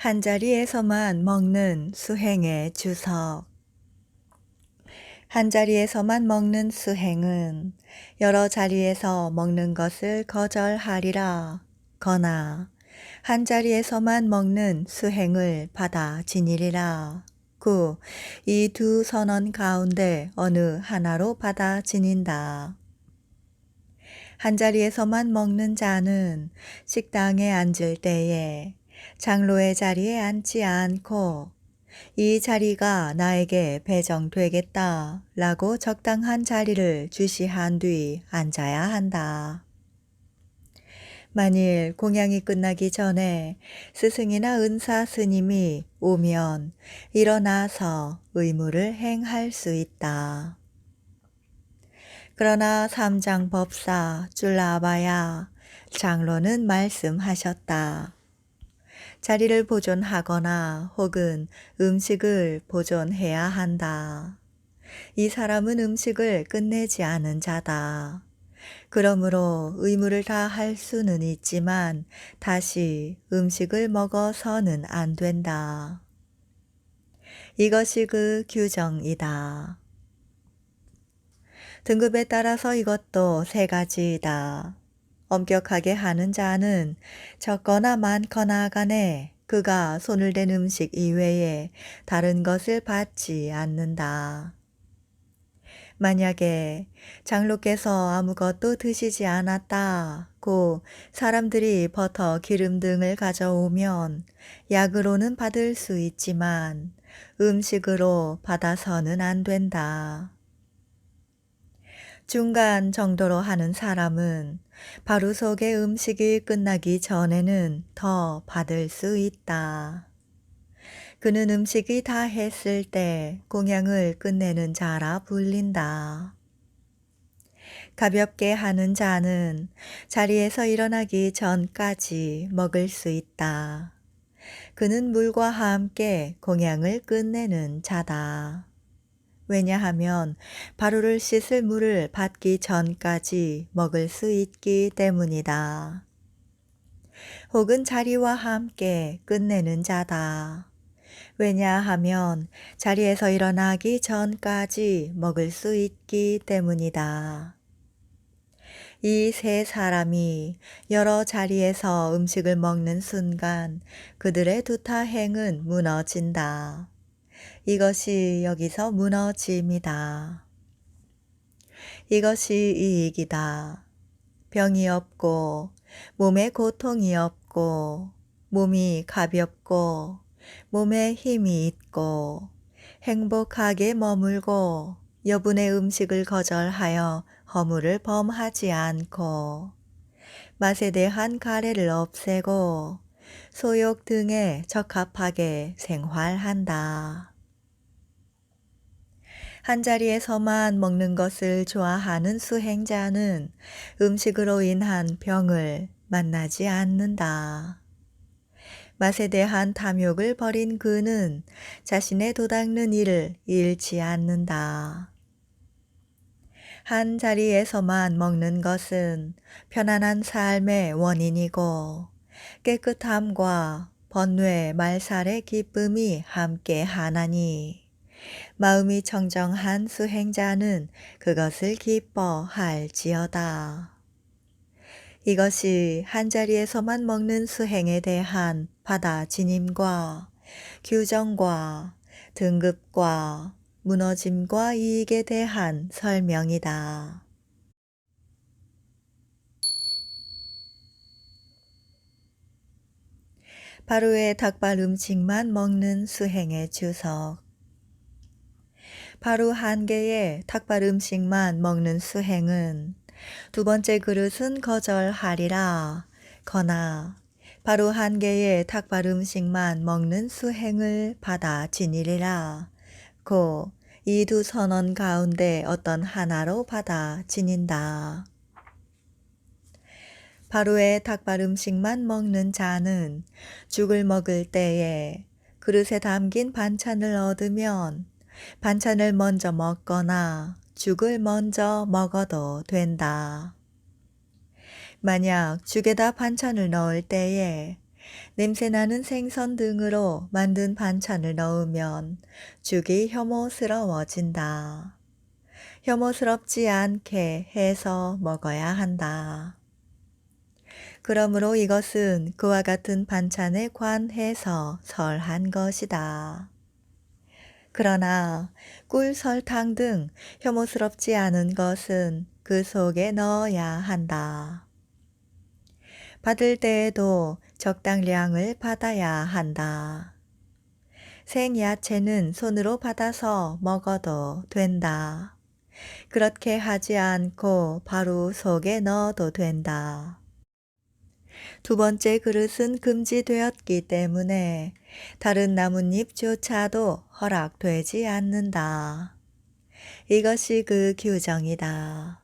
한자리에서만 먹는 수행의 주석. 한자리에서만 먹는 수행은 여러 자리에서 먹는 것을 거절하리라. 거나 한자리에서만 먹는 수행을 받아 지니리라. 구, 이 두 선언 가운데 어느 하나로 받아 지닌다. 한자리에서만 먹는 자는 식당에 앉을 때에 장로의 자리에 앉지 않고 이 자리가 나에게 배정되겠다 라고 적당한 자리를 주시한 뒤 앉아야 한다. 만일 공양이 끝나기 전에 스승이나 은사 스님이 오면 일어나서 의무를 행할 수 있다. 그러나 삼장법사 줄라바야 장로는 말씀하셨다. 자리를 보존하거나 혹은 음식을 보존해야 한다. 이 사람은 음식을 끝내지 않은 자다. 그러므로 의무를 다 할 수는 있지만 다시 음식을 먹어서는 안 된다. 이것이 그 규정이다. 등급에 따라서 이것도 세 가지이다. 엄격하게 하는 자는 적거나 많거나 간에 그가 손을 댄 음식 이외에 다른 것을 받지 않는다. 만약에 장로께서 아무것도 드시지 않았다고 사람들이 버터, 기름 등을 가져오면 약으로는 받을 수 있지만 음식으로 받아서는 안 된다. 중간 정도로 하는 사람은 바로 속에 음식이 끝나기 전에는 더 받을 수 있다. 그는 음식이 다 했을 때 공양을 끝내는 자라 불린다. 가볍게 하는 자는 자리에서 일어나기 전까지 먹을 수 있다. 그는 물과 함께 공양을 끝내는 자다. 왜냐하면 바로를 씻을 물을 받기 전까지 먹을 수 있기 때문이다. 혹은 자리와 함께 끝내는 자다. 왜냐하면 자리에서 일어나기 전까지 먹을 수 있기 때문이다. 이 세 사람이 여러 자리에서 음식을 먹는 순간 그들의 두타행은 무너진다. 이것이 여기서 무너짐이다. 이것이 이익이다. 병이 없고 몸에 고통이 없고 몸이 가볍고 몸에 힘이 있고 행복하게 머물고 여분의 음식을 거절하여 허물을 범하지 않고 맛에 대한 가래를 없애고 소욕 등에 적합하게 생활한다. 한자리에서만 먹는 것을 좋아하는 수행자는 음식으로 인한 병을 만나지 않는다. 맛에 대한 탐욕을 버린 그는 자신의 도닦는 일을 잃지 않는다. 한 자리에서만 먹는 것은 편안한 삶의 원인이고 깨끗함과 번뇌 말살의 기쁨이 함께 하나니 마음이 청정한 수행자는 그것을 기뻐할지어다. 이것이 한자리에서만 먹는 수행에 대한 받아지님과 규정과 등급과 무너짐과 이익에 대한 설명이다. 바로의 닭발 음식만 먹는 수행의 주석. 바로 한 개의 닭발 음식만 먹는 수행은 두 번째 그릇은 거절하리라. 거나 바로 한 개의 닭발 음식만 먹는 수행을 받아 지니리라. 고 이 두 선언 가운데 어떤 하나로 받아 지닌다. 바로의 닭발 음식만 먹는 자는 죽을 먹을 때에 그릇에 담긴 반찬을 얻으면 반찬을 먼저 먹거나 죽을 먼저 먹어도 된다. 만약 죽에다 반찬을 넣을 때에 냄새나는 생선 등으로 만든 반찬을 넣으면 죽이 혐오스러워진다. 혐오스럽지 않게 해서 먹어야 한다. 그러므로 이것은 그와 같은 반찬에 관해서 설한 것이다. 그러나 꿀, 설탕 등 혐오스럽지 않은 것은 그 속에 넣어야 한다. 받을 때에도 적당량을 받아야 한다. 생야채는 손으로 받아서 먹어도 된다. 그렇게 하지 않고 바로 속에 넣어도 된다. 두 번째 그릇은 금지되었기 때문에 다른 나뭇잎조차도 허락되지 않는다. 이것이 그 규정이다.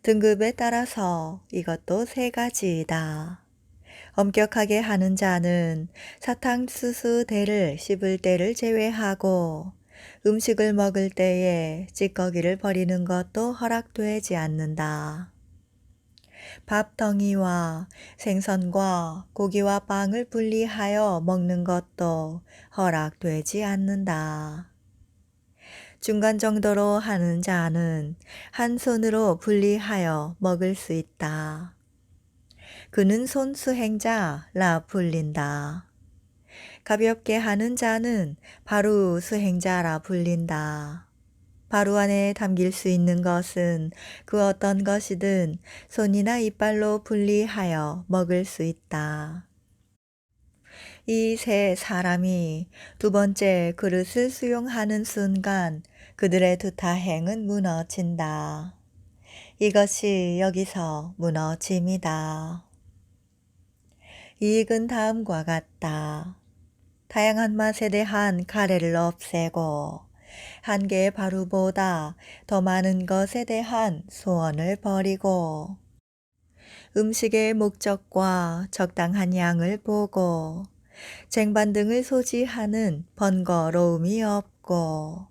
등급에 따라서 이것도 세 가지이다. 엄격하게 하는 자는 사탕수수대를 씹을 때를 제외하고 음식을 먹을 때에 찌꺼기를 버리는 것도 허락되지 않는다. 밥덩이와 생선과 고기와 빵을 분리하여 먹는 것도 허락되지 않는다. 중간 정도로 하는 자는 한 손으로 분리하여 먹을 수 있다. 그는 손수행자라 불린다. 가볍게 하는 자는 바로 수행자라 불린다. 바로 안에 담길 수 있는 것은 그 어떤 것이든 손이나 이빨로 분리하여 먹을 수 있다. 이 세 사람이 두 번째 그릇을 수용하는 순간 그들의 두타행은 무너진다. 이것이 여기서 무너짐이다. 이익은 다음과 같다. 다양한 맛에 대한 가래를 없애고 한 개의 바루보다 더 많은 것에 대한 소원을 버리고 음식의 목적과 적당한 양을 보고 쟁반 등을 소지하는 번거로움이 없고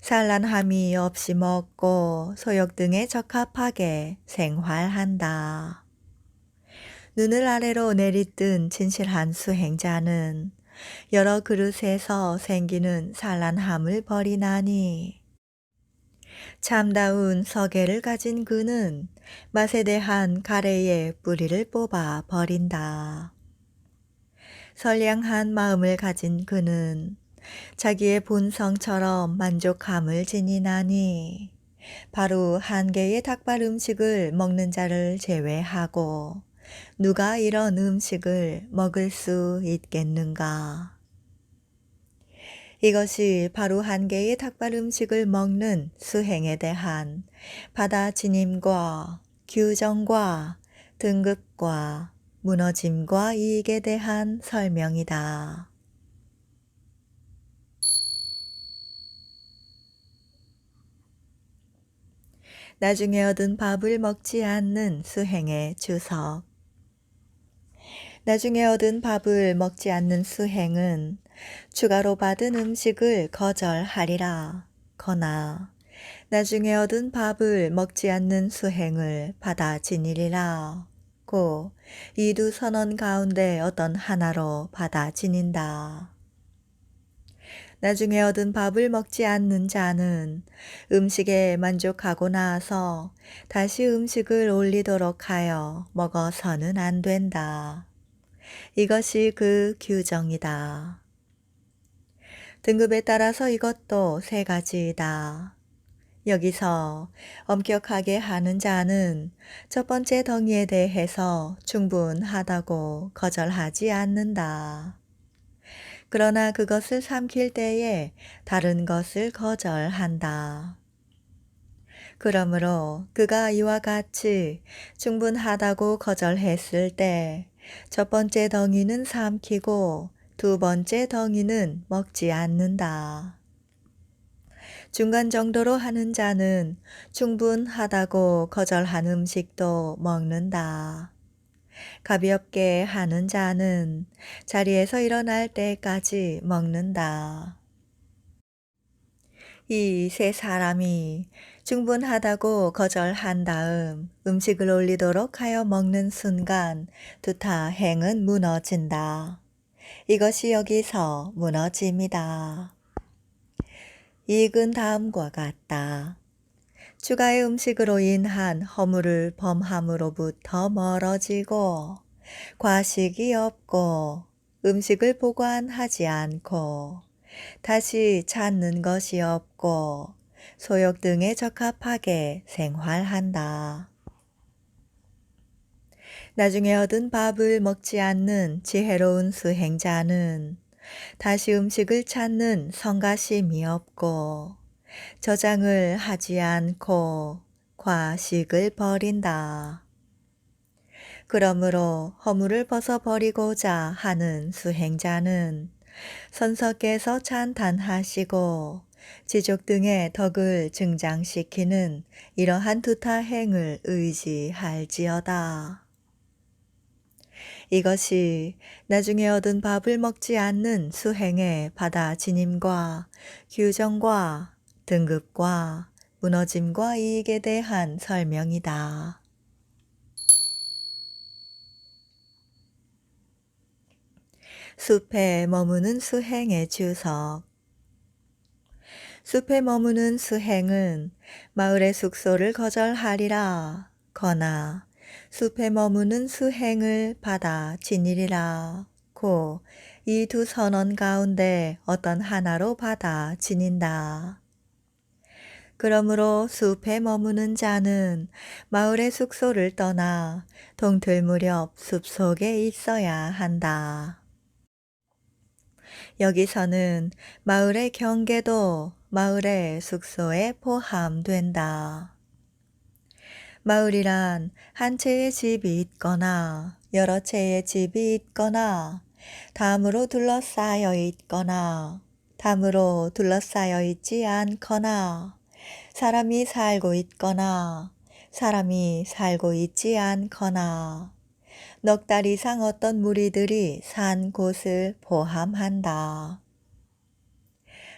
산란함이 없이 먹고 소욕 등에 적합하게 생활한다. 눈을 아래로 내리뜬 진실한 수행자는 여러 그릇에서 생기는 산란함을 버리나니 참다운 서계를 가진 그는 맛에 대한 가래의 뿌리를 뽑아 버린다. 선량한 마음을 가진 그는 자기의 본성처럼 만족함을 지니나니 바로 한 개의 닭발 음식을 먹는 자를 제외하고 누가 이런 음식을 먹을 수 있겠는가? 이것이 바로 한 개의 닭발 음식을 먹는 수행에 대한 받아지님과 규정과 등급과 무너짐과 이익에 대한 설명이다. 나중에 얻은 밥을 먹지 않는 수행의 주석. 나중에 얻은 밥을 먹지 않는 수행은 추가로 받은 음식을 거절하리라. 거나 나중에 얻은 밥을 먹지 않는 수행을 받아 지니리라. 고 이 두 선언 가운데 어떤 하나로 받아 지닌다. 나중에 얻은 밥을 먹지 않는 자는 음식에 만족하고 나서 다시 음식을 올리도록 하여 먹어서는 안 된다. 이것이 그 규정이다. 등급에 따라서 이것도 세 가지이다. 여기서 엄격하게 하는 자는 첫 번째 덩이에 대해서 충분하다고 거절하지 않는다. 그러나 그것을 삼킬 때에 다른 것을 거절한다. 그러므로 그가 이와 같이 충분하다고 거절했을 때 첫 번째 덩이는 삼키고 두 번째 덩이는 먹지 않는다. 중간 정도로 하는 자는 충분하다고 거절한 음식도 먹는다. 가볍게 하는 자는 자리에서 일어날 때까지 먹는다. 이 세 사람이 충분하다고 거절한 다음 음식을 올리도록 하여 먹는 순간 두타 행은 무너진다. 이것이 여기서 무너짐이다. 이익은 다음과 같다. 추가의 음식으로 인한 허물을 범함으로부터 멀어지고 과식이 없고 음식을 보관하지 않고 다시 찾는 것이 없고 소욕 등에 적합하게 생활한다. 나중에 얻은 밥을 먹지 않는 지혜로운 수행자는 다시 음식을 찾는 성가심이 없고 저장을 하지 않고 과식을 버린다. 그러므로 허물을 벗어버리고자 하는 수행자는 선석에서 찬탄하시고 지족 등의 덕을 증장시키는 이러한 두타행을 의지할지어다. 이것이 나중에 얻은 밥을 먹지 않는 수행의 바다 진임과 규정과 등급과 무너짐과 이익에 대한 설명이다. 숲에 머무는 수행의 주석. 숲에 머무는 수행은 마을의 숙소를 거절하리라. 거나 숲에 머무는 수행을 받아 지니리라. 고 이 두 선언 가운데 어떤 하나로 받아 지닌다. 그러므로 숲에 머무는 자는 마을의 숙소를 떠나 동틀 무렵 숲속에 있어야 한다. 여기서는 마을의 경계도 마을의 숙소에 포함된다. 마을이란 한 채의 집이 있거나 여러 채의 집이 있거나 담으로 둘러싸여 있거나 담으로 둘러싸여 있지 않거나 사람이 살고 있거나 사람이 살고 있지 않거나 넉 달 이상 어떤 무리들이 산 곳을 포함한다.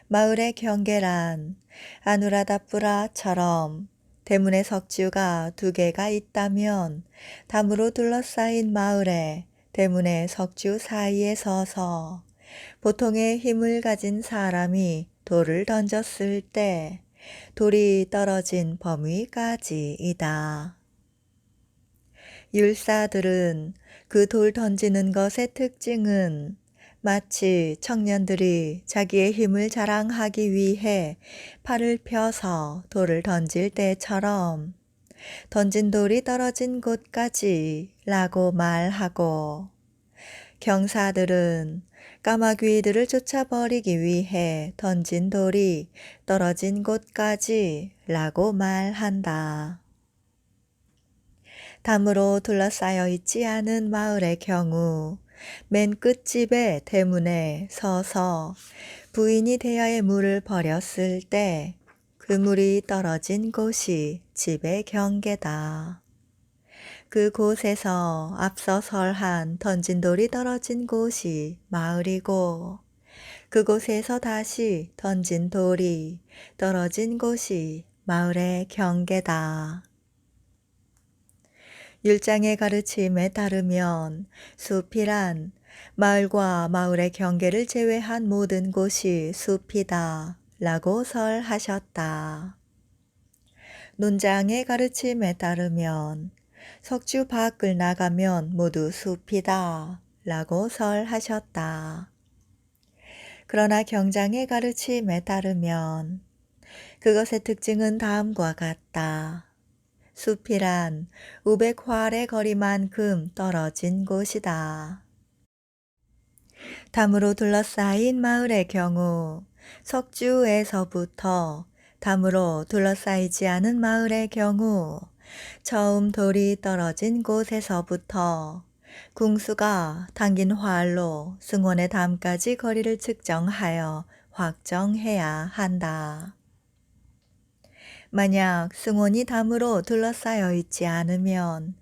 마을의 경계란 아누라다푸라처럼 대문의 석주가 2개가 있다면 담으로 둘러싸인 마을에 대문의 석주 사이에 서서 보통의 힘을 가진 사람이 돌을 던졌을 때 돌이 떨어진 범위까지이다. 율사들은 그 돌 던지는 것의 특징은 마치 청년들이 자기의 힘을 자랑하기 위해 팔을 펴서 돌을 던질 때처럼 던진 돌이 떨어진 곳까지 라고 말하고, 경사들은 까마귀들을 쫓아버리기 위해 던진 돌이 떨어진 곳까지 라고 말한다. 담으로 둘러싸여 있지 않은 마을의 경우 맨 끝집의 대문에 서서 부인이 대야에 물을 버렸을 때 그 물이 떨어진 곳이 집의 경계다. 그곳에서 앞서 설한 던진 돌이 떨어진 곳이 마을이고 그곳에서 다시 던진 돌이 떨어진 곳이 마을의 경계다. 율장의 가르침에 따르면 숲이란 마을과 마을의 경계를 제외한 모든 곳이 숲이다 라고 설하셨다. 논장의 가르침에 따르면 석주 밖을 나가면 모두 숲이다 라고 설하셨다. 그러나 경장의 가르침에 따르면 그것의 특징은 다음과 같다. 숲이란 500활의 거리만큼 떨어진 곳이다. 담으로 둘러싸인 마을의 경우 석주에서부터 담으로 둘러싸이지 않은 마을의 경우 처음 돌이 떨어진 곳에서부터 궁수가 당긴 활로 승원의 담까지 거리를 측정하여 확정해야 한다. 만약 승원이 담으로 둘러싸여 있지 않으면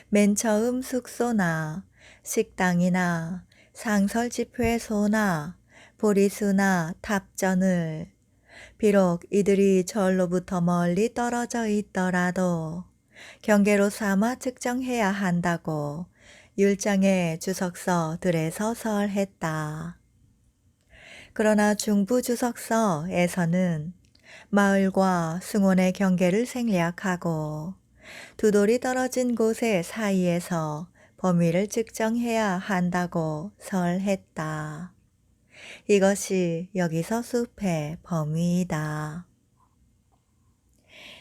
맨 처음 숙소나 식당이나 상설집회소나 보리수나 탑전을 비록 이들이 절로부터 멀리 떨어져 있더라도 경계로 삼아 측정해야 한다고 율장의 주석서들에서 설했다. 그러나 중부 주석서에서는 마을과 승원의 경계를 생략하고 두 돌이 떨어진 곳의 사이에서 범위를 측정해야 한다고 설했다. 이것이 여기서 숲의 범위이다.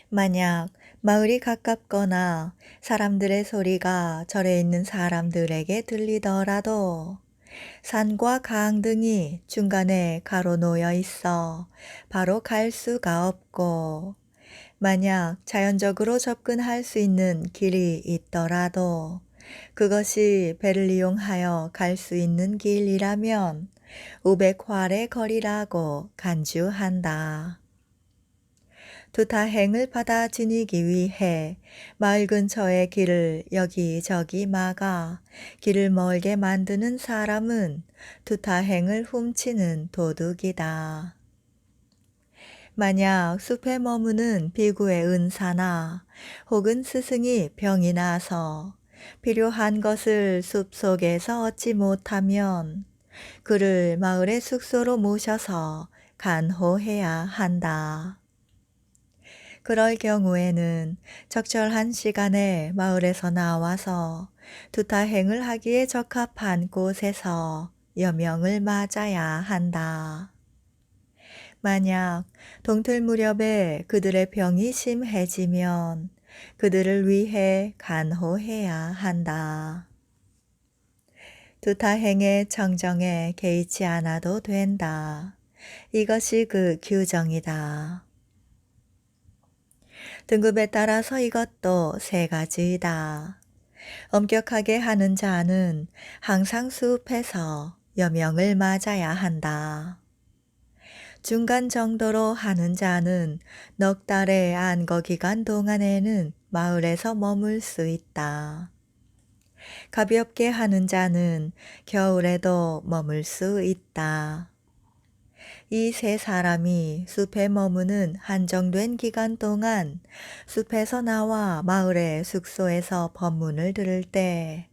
만약 마을이 가깝거나 사람들의 소리가 절에 있는 사람들에게 들리더라도 산과 강 등이 중간에 가로놓여 있어 바로 갈 수가 없고, 만약 자연적으로 접근할 수 있는 길이 있더라도 그것이 배를 이용하여 갈 수 있는 길이라면 500활의 거리라고 간주한다. 두타행을 받아 지니기 위해 마을 근처의 길을 여기저기 막아 길을 멀게 만드는 사람은 두타행을 훔치는 도둑이다. 만약 숲에 머무는 비구의 은사나 혹은 스승이 병이 나서 필요한 것을 숲속에서 얻지 못하면 그를 마을의 숙소로 모셔서 간호해야 한다. 그럴 경우에는 적절한 시간에 마을에서 나와서 두타행을 하기에 적합한 곳에서 여명을 맞아야 한다. 만약 동틀 무렵에 그들의 병이 심해지면 그들을 위해 간호해야 한다. 두타행의 청정에 개의치 않아도 된다. 이것이 그 규정이다. 등급에 따라서 이것도 세 가지이다. 엄격하게 하는 자는 항상 숲에서 여명을 맞아야 한다. 중간 정도로 하는 자는 넉 달의 안거 기간 동안에는 마을에서 머물 수 있다. 가볍게 하는 자는 겨울에도 머물 수 있다. 이 세 사람이 숲에 머무는 한정된 기간 동안 숲에서 나와 마을의 숙소에서 법문을 들을 때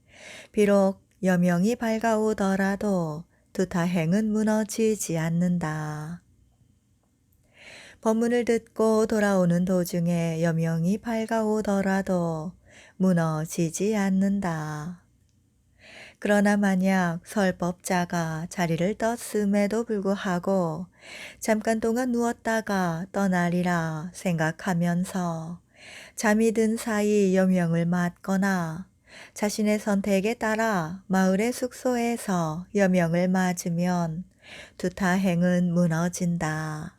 비록 여명이 밝아오더라도 두타행은 무너지지 않는다. 법문을 듣고 돌아오는 도중에 여명이 밝아오더라도 무너지지 않는다. 그러나 만약 설법자가 자리를 떴음에도 불구하고 잠깐 동안 누웠다가 떠나리라 생각하면서 잠이 든 사이 여명을 맞거나 자신의 선택에 따라 마을의 숙소에서 여명을 맞으면 두타행은 무너진다.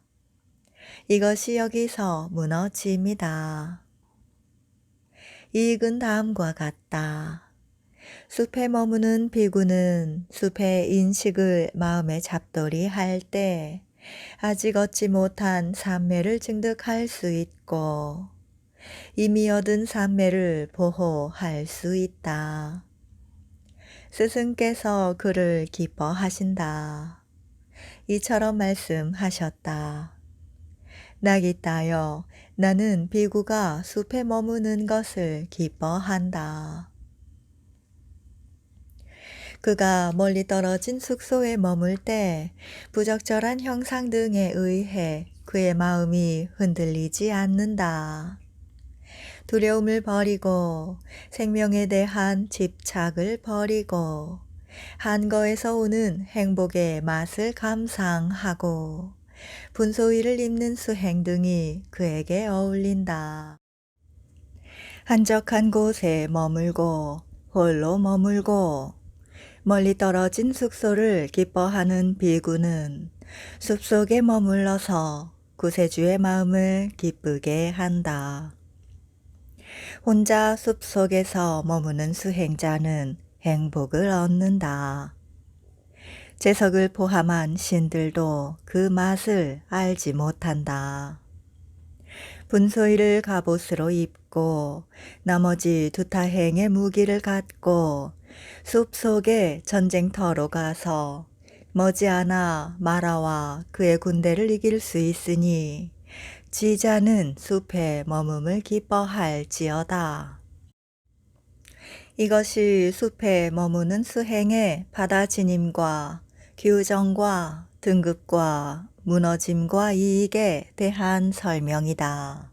이것이 여기서 무너짐이다. 이익은 다음과 같다. 숲에 머무는 비구는 숲의 인식을 마음에 잡돌이 할 때 아직 얻지 못한 삼매를 증득할 수 있고 이미 얻은 삼매를 보호할 수 있다. 스승께서 그를 기뻐하신다. 이처럼 말씀하셨다. 낙이 따여 나는 비구가 숲에 머무는 것을 기뻐한다. 그가 멀리 떨어진 숙소에 머물 때 부적절한 형상 등에 의해 그의 마음이 흔들리지 않는다. 두려움을 버리고 생명에 대한 집착을 버리고 한거에서 오는 행복의 맛을 감상하고 분소위를 입는 수행 등이 그에게 어울린다. 한적한 곳에 머물고 홀로 머물고 멀리 떨어진 숙소를 기뻐하는 비구는 숲속에 머물러서 구세주의 마음을 기쁘게 한다. 혼자 숲속에서 머무는 수행자는 행복을 얻는다. 재석을 포함한 신들도 그 맛을 알지 못한다. 분소이를 갑옷으로 입고 나머지 두타행의 무기를 갖고 숲속에 전쟁터로 가서 머지않아 마라와 그의 군대를 이길 수 있으니 지자는 숲에 머금을 기뻐할지어다. 이것이 숲에 머무는 수행의 받아지님과 규정과 등급과 무너짐과 이익에 대한 설명이다.